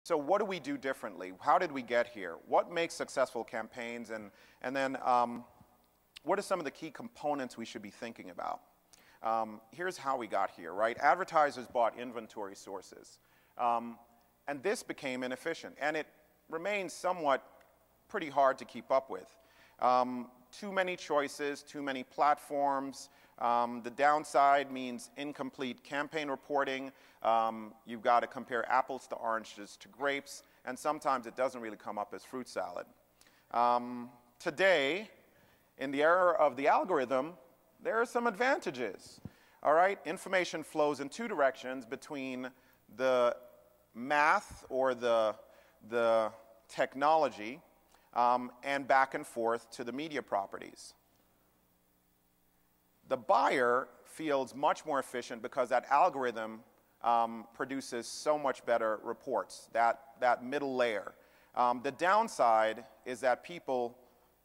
So what do we do differently? How did we get here? What makes successful campaigns? And then what are some of the key components we should be thinking about? Here's how we got here, right? Advertisers bought inventory sources. And this became inefficient. And it remains somewhat pretty hard to keep up with. Too many choices, too many platforms. The downside means incomplete campaign reporting. You've got to compare apples to oranges to grapes, and sometimes it doesn't really come up as fruit salad. Today, in the era of the algorithm, there are some advantages. All right, information flows in two directions between the math or the technology and back and forth to the media properties. The buyer feels much more efficient because that algorithm produces so much better reports, that middle layer. The downside is that people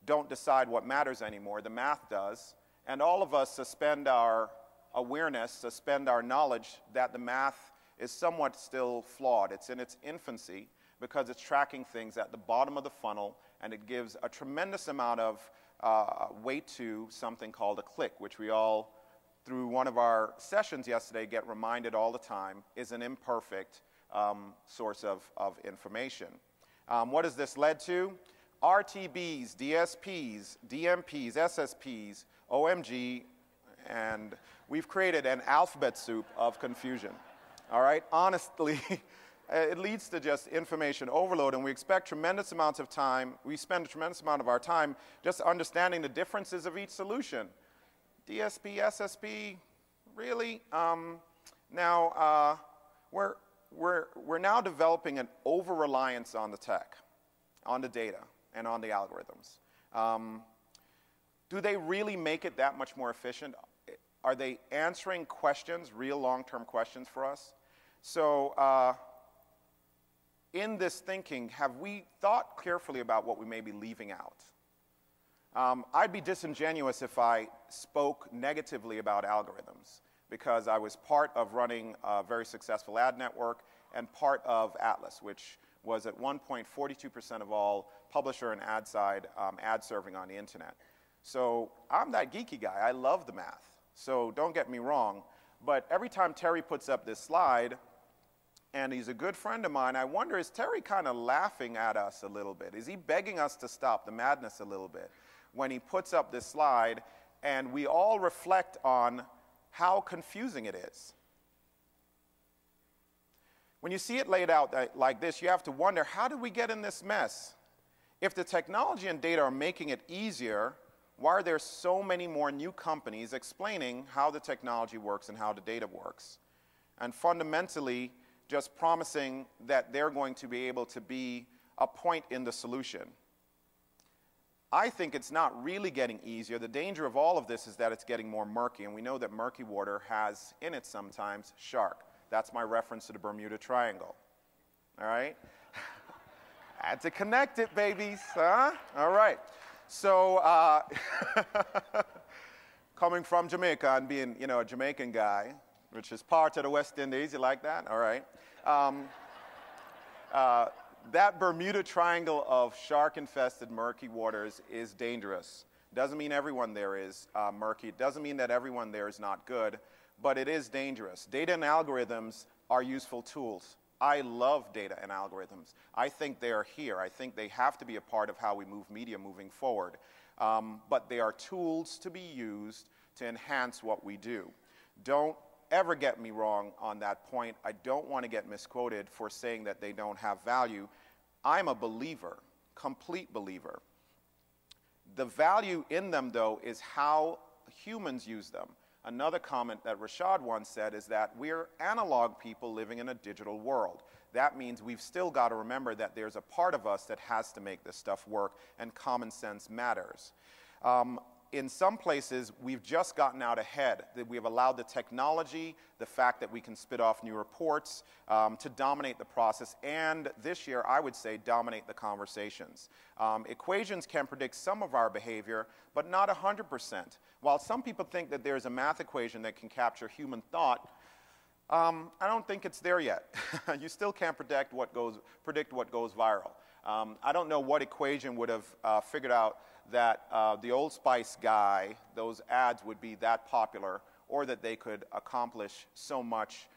don't decide what matters anymore. The math does. And all of us suspend our awareness, suspend our knowledge that the math is somewhat still flawed. It's in its infancy because it's tracking things at the bottom of the funnel, and it gives a tremendous amount of weight to something called a click, which we all, through one of our sessions yesterday, get reminded all the time is an imperfect source of information. What has this led to? RTBs, DSPs, DMPs, SSPs, OMG, and we've created an alphabet soup of confusion. All right? Honestly, it leads to just information overload, and we expect tremendous amounts of time. We spend a tremendous amount of our time just understanding the differences of each solution. DSP, SSP, really? Now, we're now developing an over-reliance on the tech, on the data, and on the algorithms. Do they really make it that much more efficient? Are they answering questions, real long-term questions for us? So in this thinking, have we thought carefully about what we may be leaving out? I'd be disingenuous if I spoke negatively about algorithms, because I was part of running a very successful ad network and part of Atlas, which was at one point 42% of all publisher and ad side ad serving on the internet. So I'm that geeky guy. I love the math. So don't get me wrong. But every time Terry puts up this slide, and he's a good friend of mine, I wonder, is Terry kind of laughing at us a little bit? Is he begging us to stop the madness a little bit when he puts up this slide and we all reflect on how confusing it is? When you see it laid out like this, you have to wonder, how did we get in this mess? If the technology and data are making it easier, why are there so many more new companies explaining how the technology works and how the data works? And fundamentally, just promising that they're going to be able to be a point in the solution. I think it's not really getting easier. The danger of all of this is that it's getting more murky, and we know that murky water has in it sometimes shark. That's my reference to the Bermuda Triangle. All right? Had to connect it, babies, huh? All right. So, coming from Jamaica and being, you know, a Jamaican guy, which is part of the West Indies, you like that? All right. That Bermuda Triangle of shark-infested murky waters is dangerous. Doesn't mean everyone there is murky. It doesn't mean that everyone there is not good, but it is dangerous. Data and algorithms are useful tools. I love data and algorithms. I think they are here. I think they have to be a part of how we move media moving forward. But they are tools to be used to enhance what we do. Don't ever get me wrong on that point. I don't want to get misquoted for saying that they don't have value. I'm a believer, complete believer. The value in them, though, is how humans use them. Another comment that Rashad once said is that we're analog people living in a digital world. That means we've still got to remember that there's a part of us that has to make this stuff work, and common sense matters. In some places, we've just gotten out ahead. We've allowed the technology, the fact that we can spit off new reports, to dominate the process, and this year, I would say, dominate the conversations. Equations can predict some of our behavior, but not 100%. While some people think that there's a math equation that can capture human thought, I don't think it's there yet. You still can't predict what goes viral. I don't know what equation would have figured out that the Old Spice guy, those ads would be that popular, or that they could accomplish so much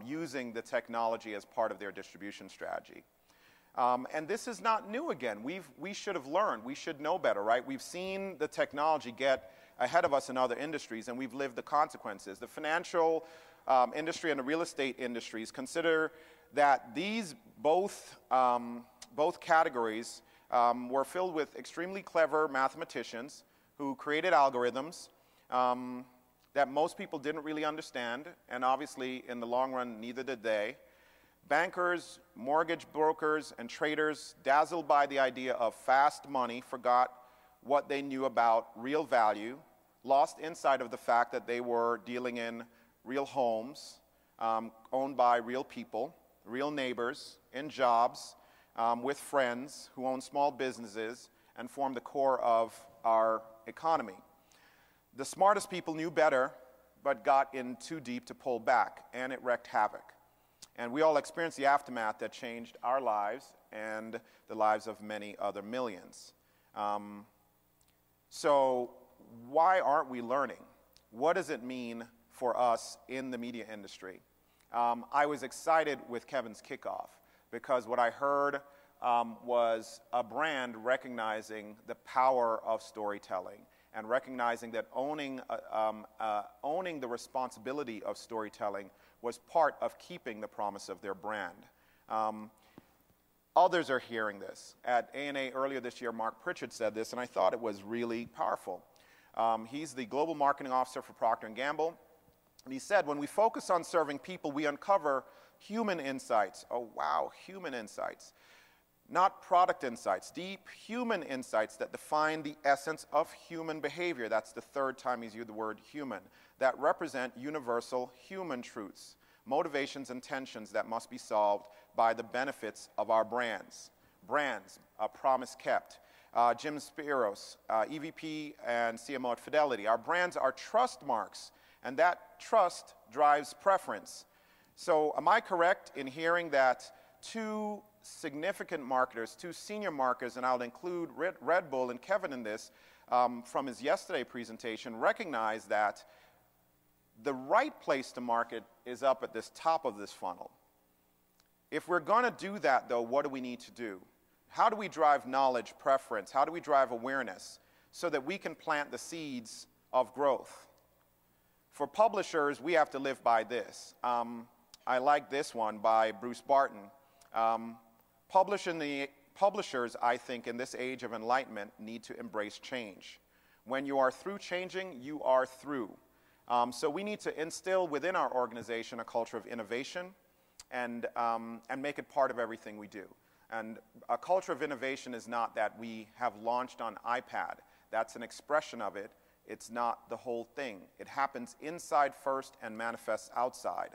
using the technology as part of their distribution strategy. And this is not new again. We should have learned. We should know better, right? We've seen the technology get ahead of us in other industries, and we've lived the consequences. The financial industry and the real estate industries consider that these both categories were filled with extremely clever mathematicians who created algorithms that most people didn't really understand, and obviously in the long run neither did they. Bankers, mortgage brokers, and traders, dazzled by the idea of fast money, forgot what they knew about real value, lost insight of the fact that they were dealing in real homes owned by real people, real neighbors, in jobs, with friends who own small businesses and form the core of our economy. The smartest people knew better, but got in too deep to pull back, and it wreaked havoc. And we all experienced the aftermath that changed our lives and the lives of many other millions. So why aren't we learning? What does it mean for us in the media industry? I was excited with Kevin's kickoff because what I heard was a brand recognizing the power of storytelling and recognizing that owning the responsibility of storytelling was part of keeping the promise of their brand. Others are hearing this. At ANA earlier this year, Mark Pritchard said this, and I thought it was really powerful. He's the Global Marketing Officer for Procter & Gamble. And he said, when we focus on serving people, we uncover human insights. Oh, wow, human insights. Not product insights, deep human insights that define the essence of human behavior. That's the third time he's used the word human. That represent universal human truths, motivations and tensions that must be solved by the benefits of our brands. Brands, a promise kept. Jim Spiros, EVP and CMO at Fidelity. Our brands are trust marks, and that trust drives preference. So am I correct in hearing that two significant marketers, two senior marketers, and I'll include Red Bull and Kevin in this, from his yesterday presentation, recognize that the right place to market is up at this top of this funnel. If we're going to do that, though, what do we need to do? How do we drive knowledge, preference? How do we drive awareness so that we can plant the seeds of growth? For publishers, we have to live by this. I like this one by Bruce Barton. Publishers, I think, in this age of enlightenment, need to embrace change. When you are through changing, you are through. So we need to instill within our organization a culture of innovation and make it part of everything we do. And a culture of innovation is not that we have launched on iPad. That's an expression of it. It's not the whole thing. It happens inside first and manifests outside.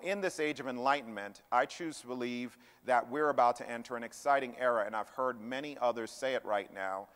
In this age of enlightenment, I choose to believe that we're about to enter an exciting era, and I've heard many others say it right now,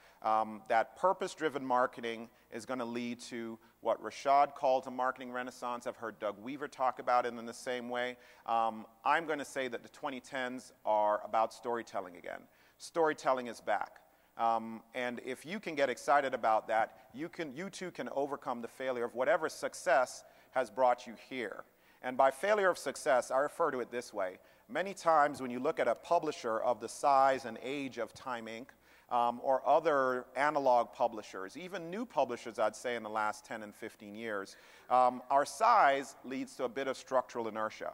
that purpose-driven marketing is going to lead to what Rashad called a marketing renaissance. I've heard Doug Weaver talk about it in the same way. I'm going to say that the 2010s are about storytelling again. Storytelling is back. And if you can get excited about that, you too can overcome the failure of whatever success has brought you here. And by failure of success, I refer to it this way. Many times when you look at a publisher of the size and age of Time Inc., or other analog publishers, even new publishers, I'd say, in the last 10 and 15 years, our size leads to a bit of structural inertia.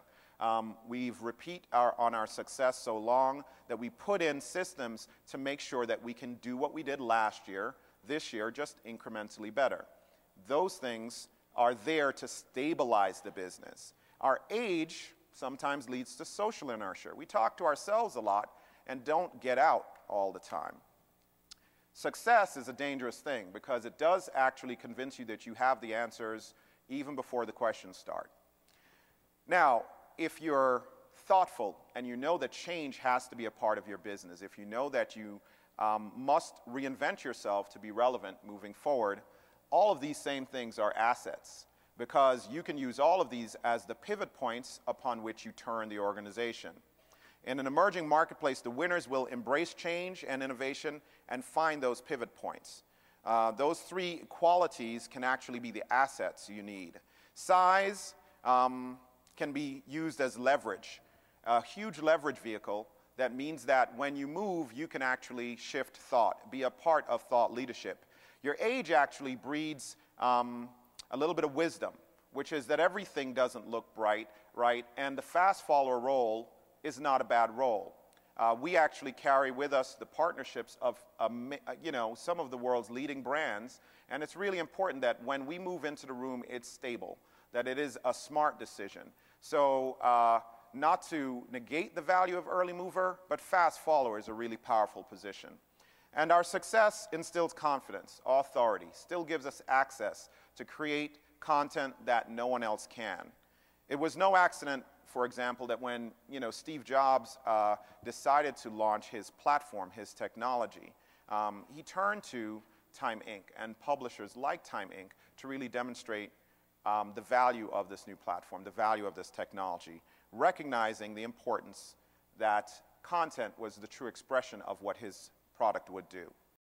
We've repeat on our success so long that we put in systems to make sure that we can do what we did last year, this year, just incrementally better. Those things are there to stabilize the business. Our age sometimes leads to social inertia. We talk to ourselves a lot and don't get out all the time. Success is a dangerous thing because it does actually convince you that you have the answers even before the questions start. Now, if you're thoughtful and you know that change has to be a part of your business, if you know that you must reinvent yourself to be relevant moving forward, all of these same things are assets. because you can use all of these as the pivot points upon which you turn the organization. In an emerging marketplace, the winners will embrace change and innovation and find those pivot points. Those three qualities can actually be the assets you need. Size can be used as leverage, a huge leverage vehicle that means that when you move, you can actually shift thought, be a part of thought leadership. Your age actually breeds a little bit of wisdom, which is that everything doesn't look bright, right? And the fast follower role is not a bad role. We actually carry with us the partnerships of some of the world's leading brands, and it's really important that when we move into the room, it's stable, that it is a smart decision. So not to negate the value of early mover, but fast follower is a really powerful position. And our success instills confidence, authority, still gives us access to create content that no one else can. It was no accident, for example, that when Steve Jobs decided to launch his platform, his technology, he turned to Time Inc. and publishers like Time Inc. to really demonstrate the value of this new platform, the value of this technology, recognizing the importance that content was the true expression of what his product would do.